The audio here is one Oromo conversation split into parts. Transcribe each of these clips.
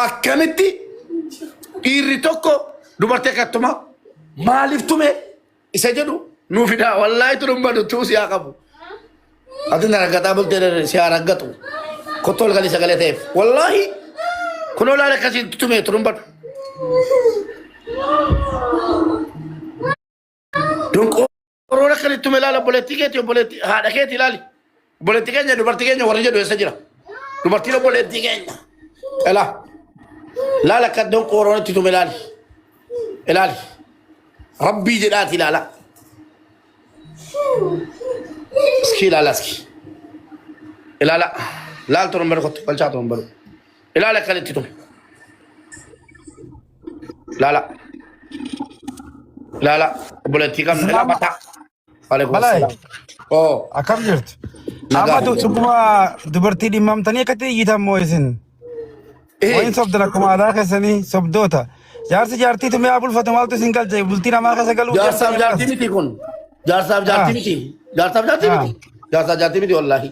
akkamitti dhiirri tokko dubartii akkatuma maaliif tume isa jedhu nuuf fida wallahi turumbadu tuusi yaa qabu adina ragataa bultee si aragatu kotol gali sagale teef wallahi kuno laale kasi tume turumbadu donc orola kan tume laala politique ti politique ha daketi laali politique nya dubartii nya warje do esa jira dubartii politique nya ela laala ka donc orola ti tume laali elali rabbi jedati laala ski laala ski elala laal turumbadu ko falcha turumbadu elala kan ti tume lala lala politika la bata alaikum assalam oh akam jirt amadu subma dubartii dhimamtanii akkatti iyyitan moo isin wayin sobdana kuma aadaa keessanii sobdoota jaarsi jaartii tumee bulfatu maaltu isin galche bultii namaa keessa galuu jaarsaaf jaartii miti kun jaarsaaf jaartii miti jaarsaaf jaartii miti jaarsaaf jaartii miti wallahi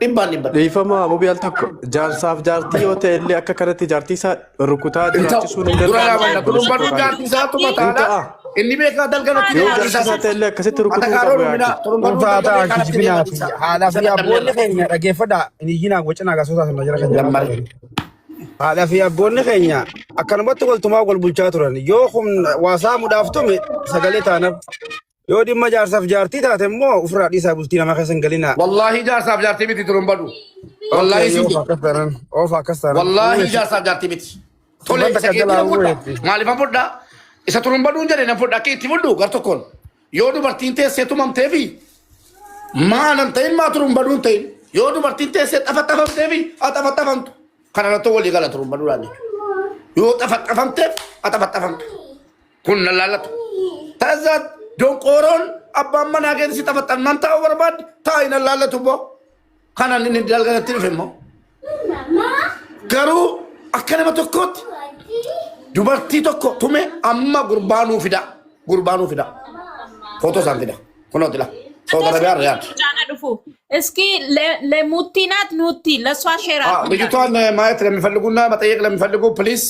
dhibban Ifama mobiil tokko jaarsaaf jaartii yoo ta'e illee akka kanatti jaartii isaa rukutaa jiraachisuu ni danda'a. Durbaan jaartii isaa tumataadha. Inni beekaa dalgalatti jaartii isaa ta'e illee akkasitti rukutuu qabu yaadda. Ulfaataa kijibinaati haadhaa fi abboonni keenya dhageeffadha inni iyyinaa gocinaa gasoota sana jira kan jedhamu. Haadhaa fi abboonni keenya akkanumatti waltumaa wal bulchaa turan yoo humna waasaa mudaaf tume sagalee taanaaf yoo dhimma jaarsaaf jaartii taate immoo ofirraa dhiisaa bultii namaa keessa hin galina. Wallahi jaarsaaf jaartii miti turumbadu. Wallahi si of akkas taran. Wallahi jaarsaaf jaartii miti. Tole isa keetti fudha. Maaliif fudha? Isa turumbadu hin jedhee fudha keetti fudhu gar tokkoon. Yoo dubartiin teessee tumamtee fi maalan ta'in maa turumbadu hin ta'in. Yoo dubartiin teessee xafaxafamtee fi xafaxafamtu. Kana irratti walii gala turumbaduudhaan jechuudha. Yoo xafaxafamteef xafaxafamtu. Kun na laallatu. Taasisaa Don koron abban mana gen si tafatan man ta warbad ta ina lalatu bo kana ni dalga tilfemo garu akana ma tokkot dubarti tokko tume amma gurbanu fida foto san fida kono dila saudi arabia riyad እስኪ ለሙቲናት ኑቲ ለሷ ሼራ ልጅቷን ማየት ለሚፈልጉና መጠየቅ ለሚፈልጉ ፕሊዝ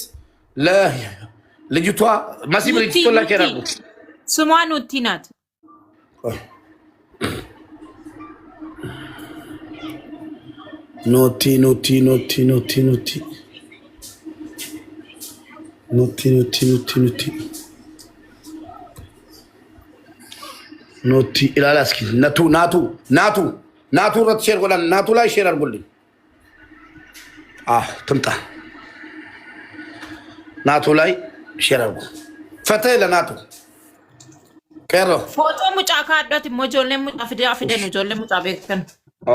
ለልጅቷ ማሲብ ልጅቷ ለከራጉ ስሟ ኑቲ ናት። ኑቲ ኢላላ እስኪ ናቱ ረት ሼር ጎላን ናቱ ላይ ሼር አድርጉልኝ። ትምጣ ናቱ ላይ ሼር አድርጉ። ፈተህ ለናቱ Kero. Foto mucha kaadot mojolle mucha fide no jolle mucha bekan.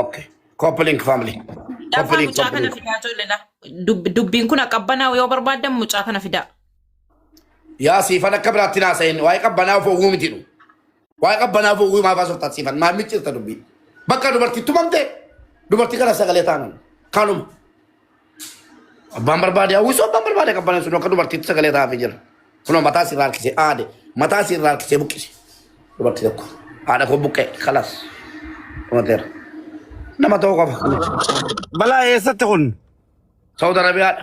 Okay. Coupling family. Coupling mucha kana fida jolle la. Dubbin kuna qabbana yo barbadam mucha kana fida. Ya sifana kabratina sayin way qabbana fo gumitidu. Way qabbana fo guma fa sorta sifan ma michirta dubbi. Bakka dubarti tumamte. Dubarti kana sagale tanan. Kanum. Abban barbade awiso abban barbade qabbana suno ka dubarti sagale ta fi jira. Kuno mata sirar kise ade. Mata sirar kise bukisi. Dubarti tokko haadha koo buqqee kalas dhumateera nama ta'uu qaba. Balaa eessatti kun? Saudi Arabiyaadha.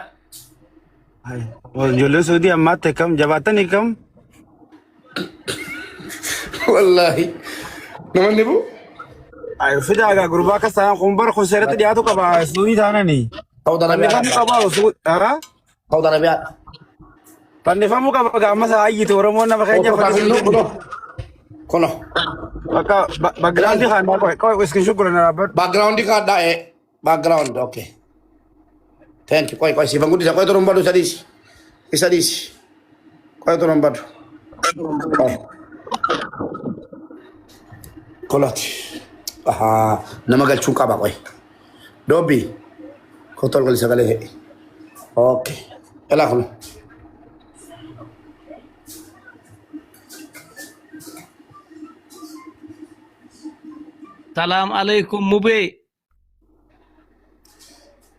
Ijoolleen Suudii ammaatti kam jabaatanii kam? Wallaahi namoonni buu. Fidaa gurbaa akkas ta'an kun bara kun seeratti dhiyaatu qaba Suudii taananii. Saudi Arabiyaadha. Saudi Arabiyaadha. Fannifamuu qaba gaamasa hayyite Oromoon nama keenya fakkii. Kono. Maka background kan kau iskin syukur na rapat. Background ka da background okay. Thank you. Koi si bangun disa koi turun badu sadis. Isadis. Koi turun badu. Kolot. Nama gal chuka ba koi. Dobi. Kotol gal sagale he. Okay. Ela kono. Salam alaikum Mube.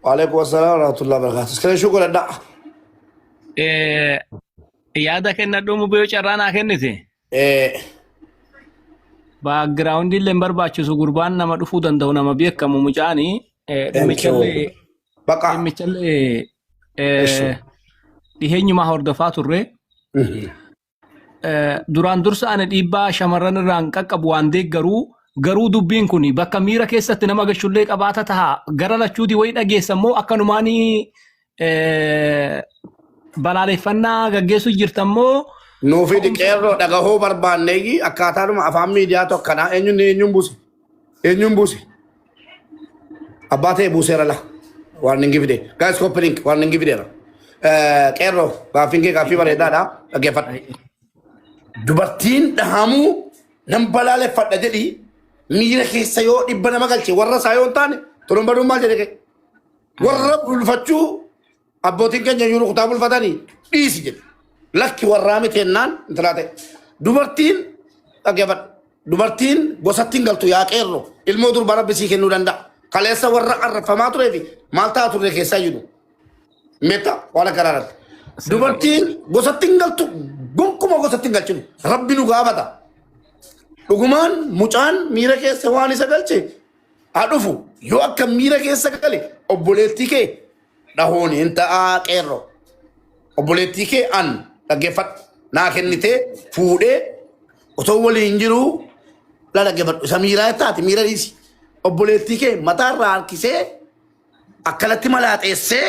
Waalaikum assalam warahmatullahi wabarakatuh. Sekali syukur ada. Yaada kenna do Mube carrana kennite. Background illee barbaachisu gurbaan nama dhufuu danda'u nama beekamu mucaani dhimmichalle dhiheenyuma hordofaa turre. Duraan dursa ani dhiibbaa shamarran irraan qaqqabu waan garuu dubbiin kun bakka miira keessatti nama gashullee qabaata taha gara lachuuti wayi dhageessa immoo akkanumaanii balaaleffannaa gaggeessu jirtammoo nuufi diqeerroo dhagahoo barbaanneeyi akkaataadhuma afaan miidiyaa tokkanaa eenyuun buuse abbaa ta'e buuseera la waan hin gifide guys copying waan hin gifideera qeerroo gaafiin kee gaaffii bareedaadha dhaggeeffadha dubartiin dhahamuu nan balaaleffadha jedhi miira keessa yoo dhibba nama galche warra isaa yoo hin taane tolon baduun maal jedhe warra bulfachuu abbootiin keenya yoo rukutaa bulfatanii dhiisi jedhe lakki warraa mitennaan intalaate dubartiin dhaggeeffadha dubartiin gosattiin galtu yaa qeerroo ilmoo durba rabbisii kennuu danda'a kaleessa warra arrafamaa turee fi maal ta'a turre keessaa jiru meta waan akkanaarratti dubartiin gosattiin galtu gonkuma gosattiin galchinu rabbi nu gaafata dhugumaan mucaan miira keessa waan isa galche haa dhufu yoo akka miira keessa gale obboleettii kee dhahoon hin ta'aa qeerroo obboleettii kee an dhaggeeffadhu naa kennitee fuudhee otoo waliin jiruu la dhaggeeffadhu isa miiraa taate miira dhiisi obboleettii kee mataarraa harkisee akkanatti malaaxeessee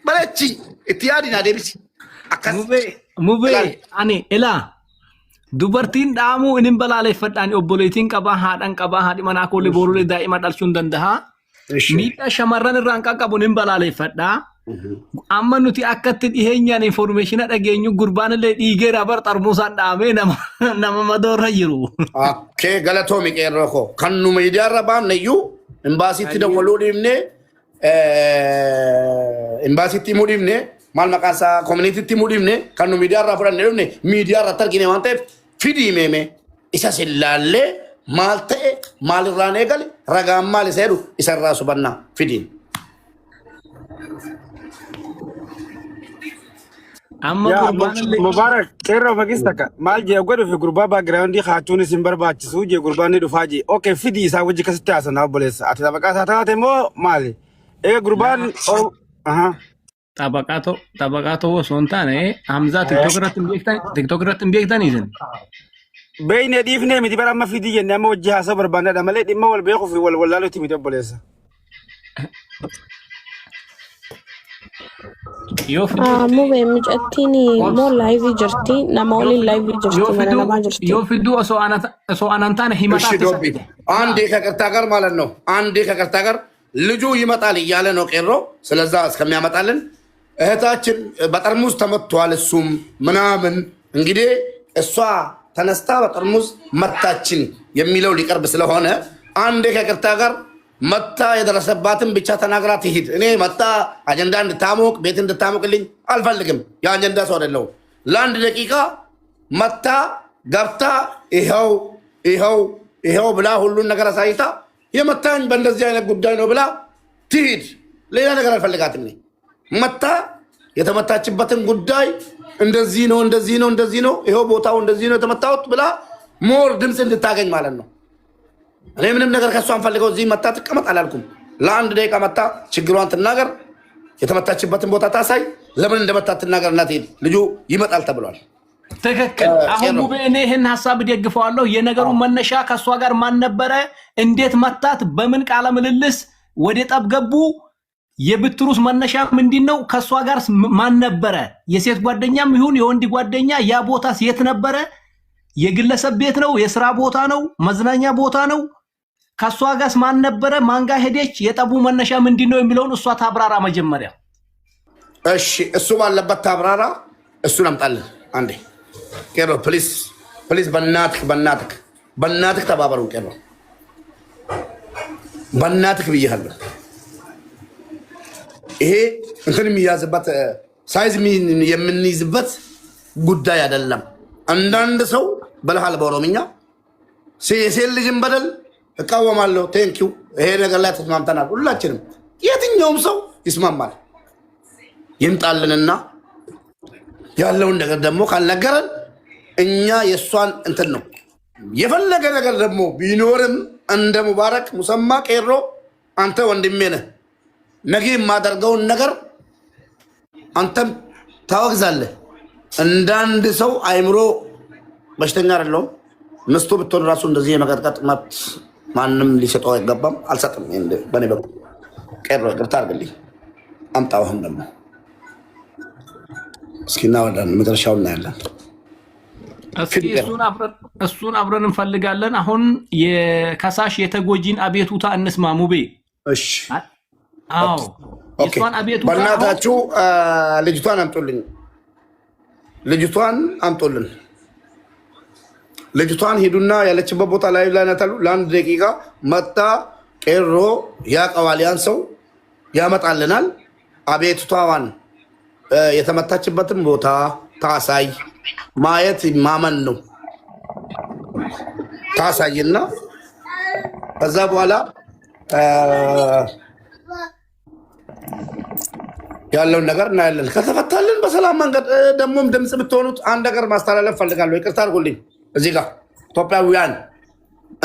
balachi itti yaadinaa deebisi. Mubee ani ilaa dubartiin dhaamuu inni balaaleffadhaan obboleettiin qabaa haadhaan qabaa haadhi manaa koollee borulee daa'ima dhalchuun danda'a. Miidhaa shamarran irraan qaqqabu inni balaaleffadhaa. Amma nuti akkatti dhiheenyaan informaationa dhageenyu gurbaan illee dhiigeera bar xarmuusaan dhaamee nama madoorra jiru. Akkee galatoomi qeerroo koo kan nu miidiyaarra baanneyyuu imbaasiitti dawwaluu dhiibnee imbaasiitti himuu dhiibnee maal maqaan isaa koominiitiitti himuu dhiibnee kan nu miidiyaarraa fudhannee dhufne miidiyaarratti argine waan ta'eef fidii meemee isa sillaallee maal ta'e maalirraan eegale ragaan maal isa jedhu isarraa subannaa fidiin. Amma Mubarak qeerroo fakistaka maal jee godhu fi gurbaa baagiraawundii haachuun isin barbaachisu jee gurbaan ni dhufaa jee okay fidii isaa wajji kasitti haasana obboleessa ati tabaqaa isaa taate moo maali eega gurbaan tabaqaa ta'uu osoo hin taane Hamzaa TikTok irratti hin beektanii isin. Beeyne dhiifnee miti bara amma fidii jennee amma wajji haasa'uu barbaannedha malee dhimma wal beekuu fi wal wallaaluuti miti obboleessa. Mubee mucattiin moo laayivii jirti nama waliin laayivii jirti mana namaa jirti. Yoo fidduu osoo anan taane himataa አንዴ ከቅርታ ጋር ማለት ነው አንዴ ከቅርታ ጋር ልጁ ይመጣል እያለ ነው ቄሮ ስለዛ እስከሚያመጣልን እህታችን በጠርሙስ ተመቷል እሱም ምናምን እንግዲህ እሷ ተነስታ በጠርሙስ መታችን የሚለው ሊቀርብ ስለሆነ አንዴ ከቅርታ ጋር መታ የደረሰባትን ብቻ ተናግራ ትሂድ። እኔ መታ አጀንዳ እንድታሞቅ ቤት እንድታሞቅልኝ አልፈልግም። የአጀንዳ ሰው አይደለሁም። ለአንድ ደቂቃ መታ ገብታ ይኸው ብላ ሁሉን ነገር አሳይታ የመታኝ በእንደዚህ አይነት ጉዳይ ነው ብላ ትሂድ። ሌላ ነገር አልፈልጋትም። እኔ መታ የተመታችበትን ጉዳይ እንደዚህ ነው ይኸው ቦታው እንደዚህ ነው የተመታሁት ብላ ሞር ድምፅ እንድታገኝ ማለት ነው። እኔ ምንም ነገር ከሷ አንፈልገው እዚህ መታ ትቀመጥ አላልኩም። ለአንድ ደቂቃ መታ ችግሯን ትናገር፣ የተመታችበትን ቦታ ታሳይ፣ ለምን እንደመታ ትናገርና ትሄድ። ልጁ ይመጣል ተብሏል። ትክክል። አሁን ሙቤ እኔ ይህን ሀሳብ ደግፈዋለሁ። የነገሩ መነሻ ከእሷ ጋር ማን ነበረ? እንዴት መታት? በምን ቃለ ምልልስ ወደ ጠብ ገቡ? የብትሩስ መነሻ ምንድን ነው? ከእሷ ጋር ማን ነበረ? የሴት ጓደኛም ይሁን የወንድ ጓደኛ ያ ቦታስ የት ነበረ? የግለሰብ ቤት ነው? የስራ ቦታ ነው? መዝናኛ ቦታ ነው? ከሷ ጋርስ ማን ነበረ? ማን ጋር ሄደች? የጠቡ መነሻ ምንድነው የሚለውን እሷ ታብራራ መጀመሪያ። እሺ እሱ ባለበት ታብራራ። እሱን አምጣልን አንዴ። ቄሮ ፕሊዝ በእናትህ ተባበሩ። ቄሮ በእናትህ ብዬሃለሁ። ይሄ እንትን የሚያዝበት ሳይዝ የምንይዝበት ጉዳይ አይደለም። አንዳንድ ሰው በልሃል በኦሮምኛ ሴት ልጅን በደል እቃወማለሁ። ቴንኪው። ይሄ ነገር ላይ ተስማምተናል ሁላችንም። የትኛውም ሰው ይስማማል። ይምጣልንና ያለውን ነገር ደግሞ ካልነገረን እኛ የእሷን እንትን ነው የፈለገ ነገር ደግሞ ቢኖርም እንደ ሙባረክ ሙሰማ ቄሮ አንተ ወንድሜ ነህ። ነገ የማደርገውን ነገር አንተም ታወግዛለህ። እንዳንድ ሰው አይምሮ በሽተኛ አይደለሁም። ምስቱ ብትሆን ራሱ እንደዚህ የመቀጥቀጥ መብት ማንም ሊሰጠው አይገባም። አልሰጥም። በእኔ በኩል ቀሮ ይቅርታ አድርግልኝ። አምጣው። አሁን ደግሞ እስኪ እናወራለን። መጨረሻውን እናያለን። እሱን አብረን እንፈልጋለን። አሁን የከሳሽ የተጎጂን አቤቱታ እንስማ። ሙቤ እሺ። አዎ የሷን አቤቱታ በእናታችሁ ልጅቷን አምጡልኝ። ልጅቷን ሂዱና ያለችበት ቦታ ላይ ናታሉ። ለአንድ ደቂቃ መጣ ቄሮ ያቀዋል። ያን ሰው ያመጣልናል። አቤቱታዋን የተመታችበትን ቦታ ታሳይ። ማየት ማመን ነው። ታሳይና ከዛ በኋላ ያለውን ነገር እናያለን። ከተፈታልን በሰላም መንገድ ደግሞም ድምፅ ብትሆኑት አንድ ነገር ማስተላለፍ ፈልጋለሁ። ይቅርታ አድርጉልኝ። እዚህ ጋር ኢትዮጵያውያን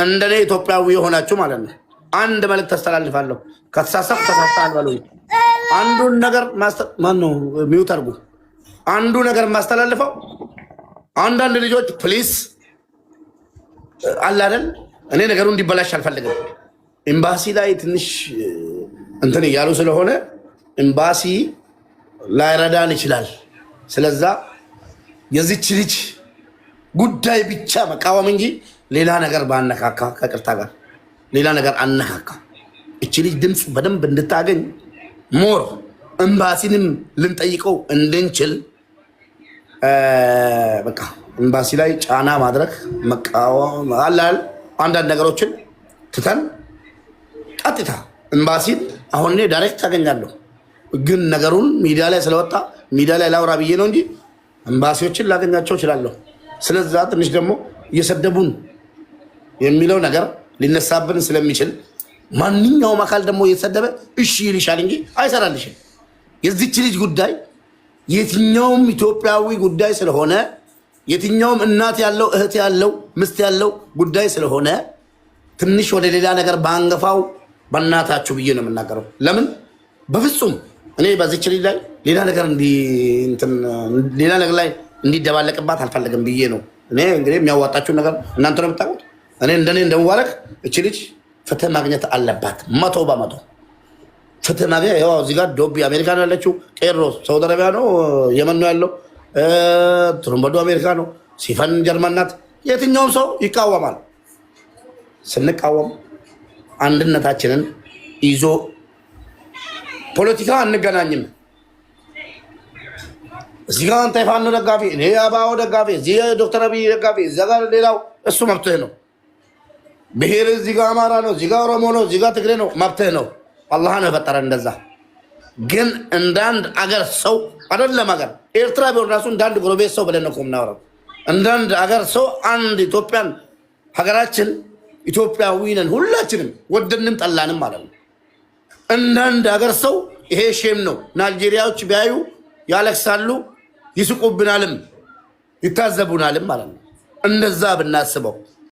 እንደኔ ኢትዮጵያዊ የሆናችሁ ማለት ነው አንድ መልዕክት አስተላልፋለሁ። ከተሳሳትኩ ተሳስተሃል በሉኝ። አንዱን ነገር ማነው ሚውት አድርጉ። አንዱ ነገር ማስተላልፈው አንዳንድ ልጆች ፕሊስ አለ አይደል፣ እኔ ነገሩ እንዲበላሽ አልፈልግም። ኤምባሲ ላይ ትንሽ እንትን እያሉ ስለሆነ ኤምባሲ ላይረዳን ይችላል። ስለዛ የዚች ልጅ ጉዳይ ብቻ መቃወም እንጂ ሌላ ነገር ባነካካ ከቅርታ ጋር ሌላ ነገር አነካካ። እቺ ልጅ ድምፅ በደንብ እንድታገኝ ሞር ኤምባሲንም ልንጠይቀው እንድንችል በቃ ኤምባሲ ላይ ጫና ማድረግ መቃወም አላል። አንዳንድ ነገሮችን ትተን ቀጥታ ኤምባሲን አሁን እኔ ዳይሬክት ታገኛለሁ፣ ግን ነገሩን ሚዲያ ላይ ስለወጣ ሚዲያ ላይ ላውራ ብዬ ነው እንጂ ኤምባሲዎችን ላገኛቸው እችላለሁ። ስለዛ ትንሽ ደግሞ እየሰደቡን የሚለው ነገር ሊነሳብን ስለሚችል ማንኛውም አካል ደግሞ እየተሰደበ እሺ ይልሻል እንጂ አይሰራልሽም። የዚች ልጅ ጉዳይ የትኛውም ኢትዮጵያዊ ጉዳይ ስለሆነ የትኛውም እናት ያለው እህት ያለው ምስት ያለው ጉዳይ ስለሆነ ትንሽ ወደ ሌላ ነገር ባንገፋው በእናታችሁ ብዬ ነው የምናገረው። ለምን በፍጹም እኔ በዚች ልጅ ላይ ሌላ ነገር ላይ እንዲደባለቅባት አልፈለግም ብዬ ነው። እኔ እንግዲህ የሚያዋጣችሁን ነገር እናንተ ነው የምታውቁት። እኔ እንደኔ እንደምዋለቅ እች ልጅ ፍትህ ማግኘት አለባት። 100% ፍትህ ማግኘት። ያው እዚህ ጋር ዶቢ አሜሪካ ነው ያለችው፣ ቄሮ ሳውዲ አረቢያ ነው፣ የመን ነው ያለው፣ ትሩምበዶ አሜሪካ ነው፣ ሲፈን ጀርመን ናት። የትኛውም ሰው ይቃወማል። ስንቃወም አንድነታችንን ይዞ ፖለቲካ አንገናኝም። እዚህ ጋር አንተ የፋኖ ደጋፊ፣ እኔ የአባው ደጋፊ፣ እዚህ ዶክተር አብይ ደጋፊ፣ እዛ ጋር ሌላው፣ እሱ መብትህ ነው። ብሔር እዚህ ጋር አማራ ነው፣ እዚህ ጋር ኦሮሞ ነው፣ እዚህ ጋር ትግሬ ነው፣ መብትህ ነው። አላህ ነው የፈጠረ እንደዛ። ግን እንዳንድ አገር ሰው አይደለም አገር ኤርትራ ቢሆን ራሱ እንዳንድ ጎረቤት ሰው ብለን ነው የምናወራው። እንዳንድ አገር ሰው አንድ ኢትዮጵያን ሀገራችን ኢትዮጵያዊ ነን ሁላችንም፣ ወደንም ጠላንም ማለት ነው። እንዳንድ አገር ሰው ይሄ ሼም ነው። ናይጄሪያዎች ቢያዩ ያለቅሳሉ፣ ይስቁብናልም ይታዘቡናልም ማለት ነው። እንደዛ ብናስበው